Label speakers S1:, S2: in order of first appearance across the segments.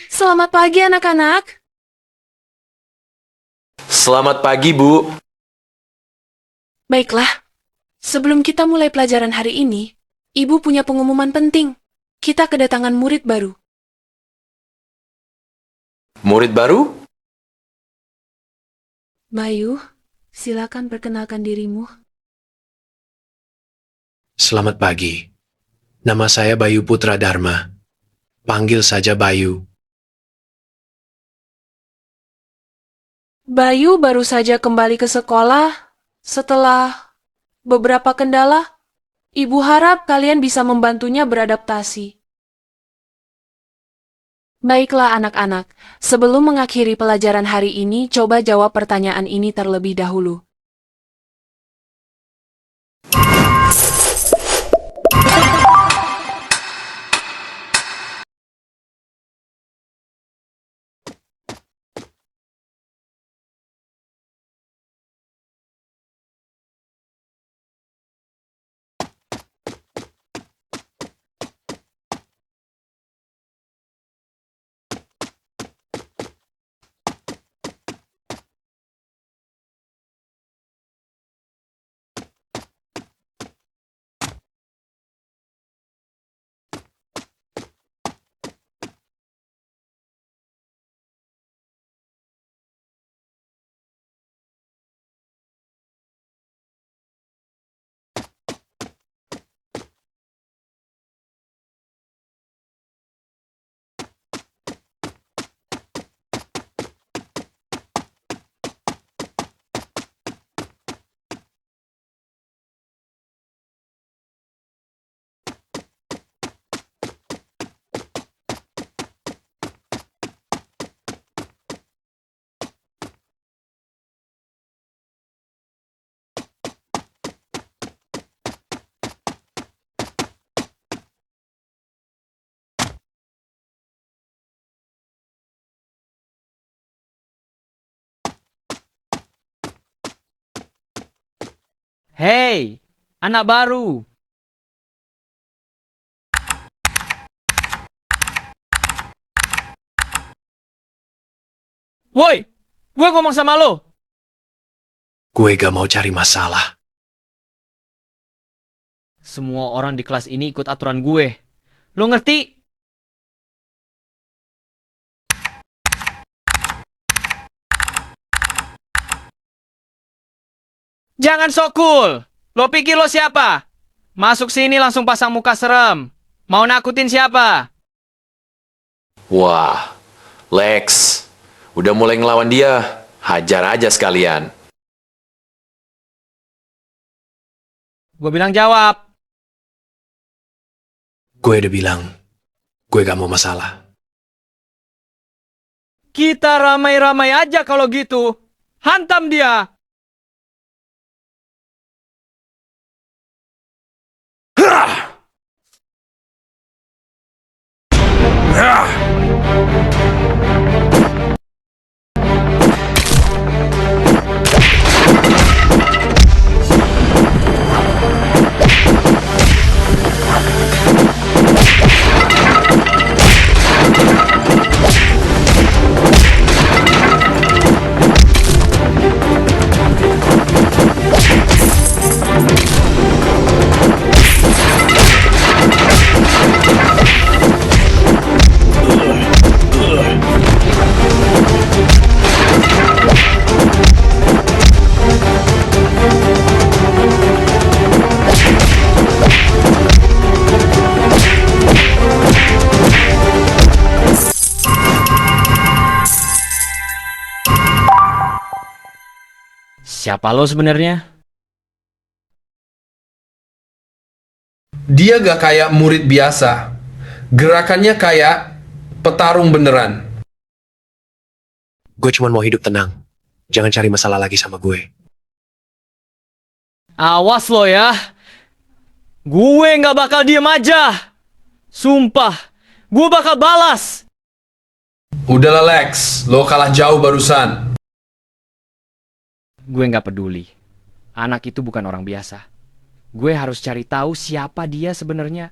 S1: Selamat pagi anak-anak.
S2: Selamat pagi, Bu.
S1: Baiklah, sebelum kita mulai pelajaran hari ini, Ibu punya pengumuman penting. Kita kedatangan murid baru.
S2: Murid baru?
S1: Bayu, silakan perkenalkan dirimu.
S3: Selamat pagi. Nama saya Bayu Putra Dharma. Panggil saja Bayu.
S1: Bayu baru saja kembali ke sekolah setelah beberapa kendala. Ibu harap kalian bisa membantunya beradaptasi. Baiklah anak-anak, sebelum mengakhiri pelajaran hari ini, coba jawab pertanyaan ini terlebih dahulu.
S4: Hei, anak baru. Woi, gue ngomong sama lo.
S3: Gue gak mau cari masalah.
S4: Semua orang di kelas ini ikut aturan gue. Lo ngerti? Jangan sok cool. Lo pikir lo siapa? Masuk sini langsung pasang muka serem. Mau nakutin siapa?
S2: Wah, Lex. Udah mulai ngelawan dia. Hajar aja sekalian.
S4: Gue bilang jawab.
S3: Gue udah bilang, gue gak mau masalah.
S4: Kita ramai-ramai aja kalau gitu. Hantam dia. Siapa lo sebenarnya?
S5: Dia gak kayak murid biasa. Gerakannya kayak petarung beneran.
S3: Gue cuma mau hidup tenang. Jangan cari masalah lagi sama gue.
S4: Awas lo ya. Gue nggak bakal diem aja. Sumpah, gue bakal balas.
S5: Udahlah Lex, lo kalah jauh barusan.
S4: Gue nggak peduli. Anak itu bukan orang biasa. Gue harus cari tahu siapa dia sebenarnya.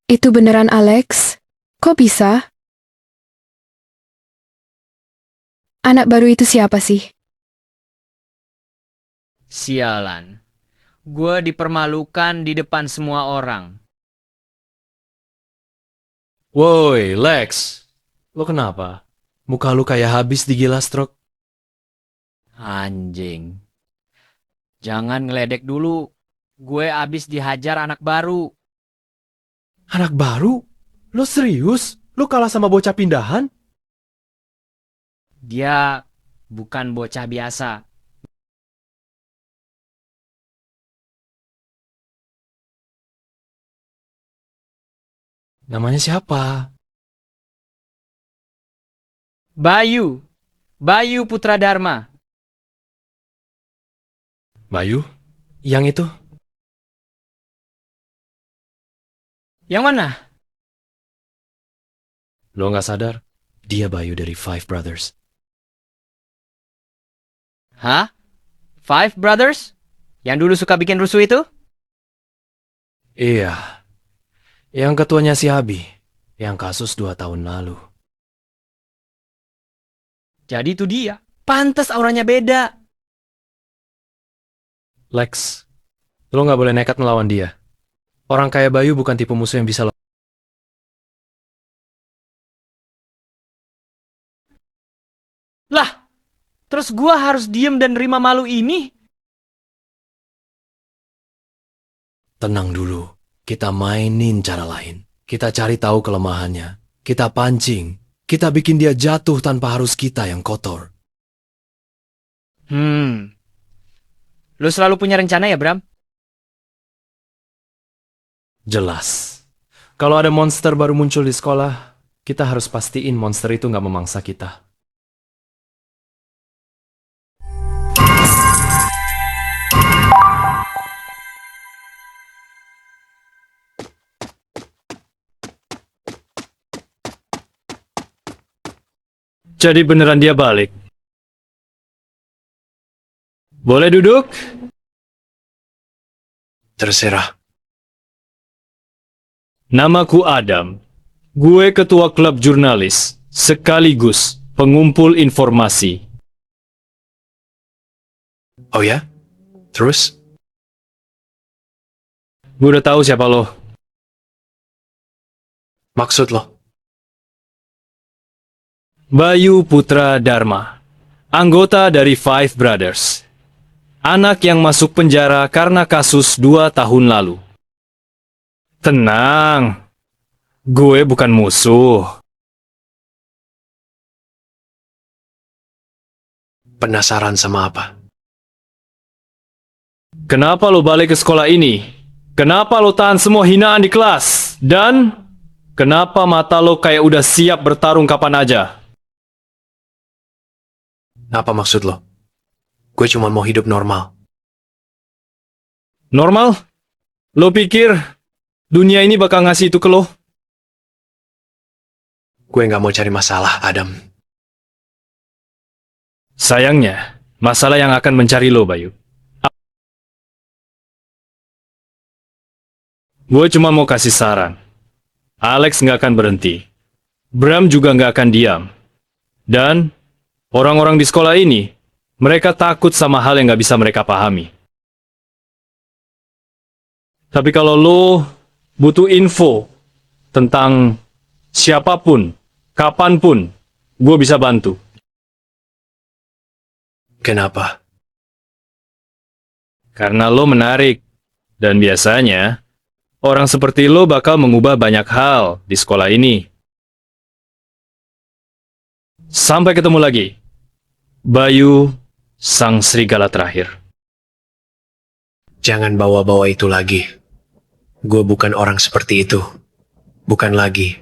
S6: Itu beneran Alex? Kok bisa? Anak baru itu siapa sih?
S4: Sialan. Gue dipermalukan di depan semua orang.
S3: Woi, Lex. Lo kenapa? Muka lu kayak habis digila stroke.
S4: Anjing. Jangan ngeledek dulu. Gue abis dihajar anak baru.
S3: Anak baru? Lo serius? Lo kalah sama bocah pindahan?
S4: Dia bukan bocah biasa.
S3: Namanya siapa?
S4: Bayu. Bayu Putra Dharma.
S3: Bayu? Yang itu?
S4: Yang mana?
S3: Lo nggak sadar? Dia Bayu dari Five Brothers.
S4: Hah? Five Brothers? Yang dulu suka bikin rusuh itu?
S3: Iya. Yang ketuanya si Abi. Yang kasus 2 tahun lalu.
S4: Jadi itu dia. Pantes auranya beda.
S3: Lex, lo nggak boleh nekat melawan dia. Orang kayak Bayu bukan tipe musuh yang bisa lo...
S4: Lah, terus gua harus diem dan nerima malu ini?
S3: Tenang dulu. Kita mainin cara lain. Kita cari tahu kelemahannya. Kita pancing. Kita bikin dia jatuh tanpa harus kita yang kotor.
S4: Lu selalu punya rencana ya, Bram?
S3: Jelas. Kalau ada monster baru muncul di sekolah, kita harus pastiin monster itu nggak memangsa kita. Jadi beneran dia balik? Boleh duduk? Terserah. Namaku Adam. Gue ketua klub jurnalis, sekaligus pengumpul informasi. Oh ya? Terus? Gue udah tahu siapa lo. Maksud lo? Bayu Putra Dharma, anggota dari Five Brothers. Anak yang masuk penjara karena kasus 2 tahun lalu. Tenang, gue bukan musuh. Penasaran sama apa? Kenapa lo balik ke sekolah ini? Kenapa lo tahan semua hinaan di kelas? Dan kenapa mata lo kayak udah siap bertarung kapan aja? Apa maksud lo? Gue cuma mau hidup normal. Normal? Lo pikir dunia ini bakal ngasih itu ke lo? Gue nggak mau cari masalah, Adam. Sayangnya, masalah yang akan mencari lo, Bayu. Gue cuma mau kasih saran. Alex nggak akan berhenti. Bram juga nggak akan diam. Dan orang-orang di sekolah ini, mereka takut sama hal yang nggak bisa mereka pahami. Tapi kalau lo butuh info tentang siapapun, kapanpun, gue bisa bantu. Kenapa? Karena lo menarik. Dan biasanya, orang seperti lo bakal mengubah banyak hal di sekolah ini. Sampai ketemu lagi. Bayu, sang serigala terakhir. Jangan bawa-bawa itu lagi. Gue bukan orang seperti itu. Bukan lagi.